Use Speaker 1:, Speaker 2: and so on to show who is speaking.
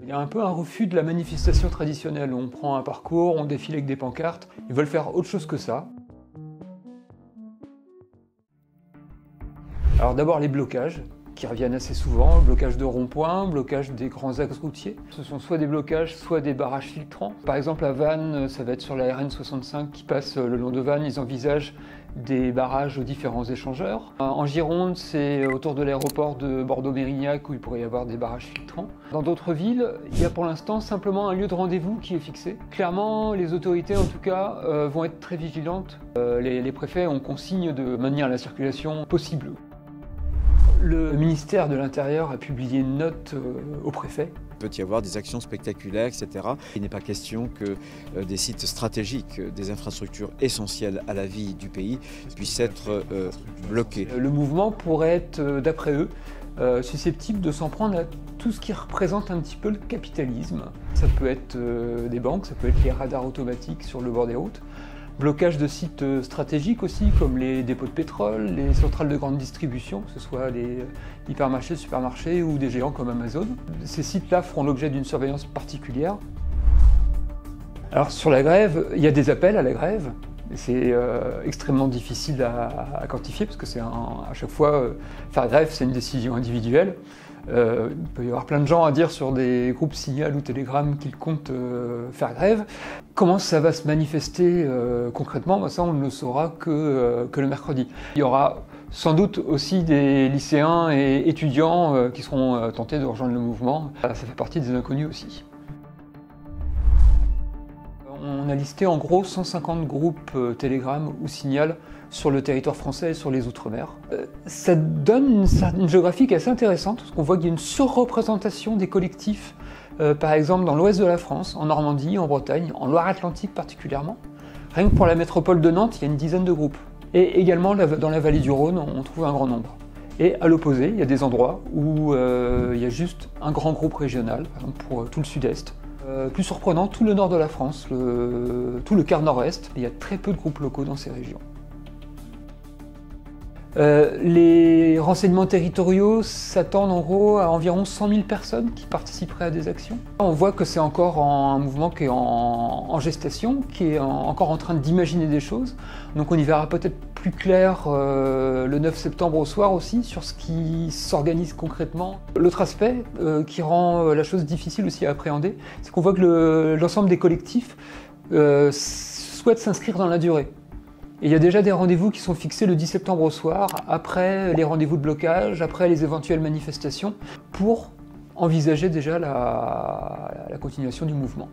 Speaker 1: Il y a un peu un refus de la manifestation traditionnelle. On prend un parcours, on défile avec des pancartes. Ils veulent faire autre chose que ça. Alors d'abord les blocages, qui reviennent assez souvent, blocage de ronds-points, blocage des grands axes routiers. Ce sont soit des blocages, soit des barrages filtrants. Par exemple à Vannes, ça va être sur la RN 65 qui passe le long de Vannes, ils envisagent des barrages aux différents échangeurs. En Gironde, c'est autour de l'aéroport de Bordeaux-Mérignac où il pourrait y avoir des barrages filtrants. Dans d'autres villes, il y a pour l'instant simplement un lieu de rendez-vous qui est fixé. Clairement, les autorités en tout cas vont être très vigilantes. Les préfets ont consigne de maintenir la circulation possible. Le ministère de l'Intérieur a publié une note au préfet.
Speaker 2: Il peut y avoir des actions spectaculaires, etc. Il n'est pas question que des sites stratégiques, des infrastructures essentielles à la vie du pays puissent être bloqués.
Speaker 1: Le mouvement pourrait être, d'après eux, susceptible de s'en prendre à tout ce qui représente un petit peu le capitalisme. Ça peut être des banques, ça peut être les radars automatiques sur le bord des routes. Blocage de sites stratégiques aussi, comme les dépôts de pétrole, les centrales de grande distribution, que ce soit les hypermarchés, supermarchés ou des géants comme Amazon. Ces sites-là feront l'objet d'une surveillance particulière. Alors sur la grève, il y a des appels à la grève. C'est extrêmement difficile à quantifier parce que c'est à chaque fois, faire grève, c'est une décision individuelle. Il peut y avoir plein de gens à dire sur des groupes Signal ou Telegram qu'ils comptent faire grève. Comment ça va se manifester concrètement, ça on ne le saura que le mercredi. Il y aura sans doute aussi des lycéens et étudiants qui seront tentés de rejoindre le mouvement. Ça fait partie des inconnus aussi. On a listé en gros 150 groupes Telegram ou Signal sur le territoire français et sur les Outre-mer. Ça donne une géographie qui est assez intéressante, parce qu'on voit qu'il y a une surreprésentation des collectifs, par exemple dans l'ouest de la France, en Normandie, en Bretagne, en Loire-Atlantique particulièrement. Rien que pour la métropole de Nantes, il y a une dizaine de groupes. Et également dans la vallée du Rhône, on trouve un grand nombre. Et à l'opposé, il y a des endroits où il y a juste un grand groupe régional, par exemple pour tout le sud-est. Plus surprenant, tout le nord de la France, tout le quart nord-est, il y a très peu de groupes locaux dans ces régions. Les renseignements territoriaux s'attendent en gros à environ 100 000 personnes qui participeraient à des actions. On voit que c'est encore un mouvement qui est en gestation, qui est encore en train d'imaginer des choses. Donc on y verra peut-être plus clair le 9 septembre au soir aussi sur ce qui s'organise concrètement. L'autre aspect qui rend la chose difficile aussi à appréhender, c'est qu'on voit que l'ensemble des collectifs souhaitent s'inscrire dans la durée. Et il y a déjà des rendez-vous qui sont fixés le 10 septembre au soir, après les rendez-vous de blocage, après les éventuelles manifestations, pour envisager déjà la continuation du mouvement.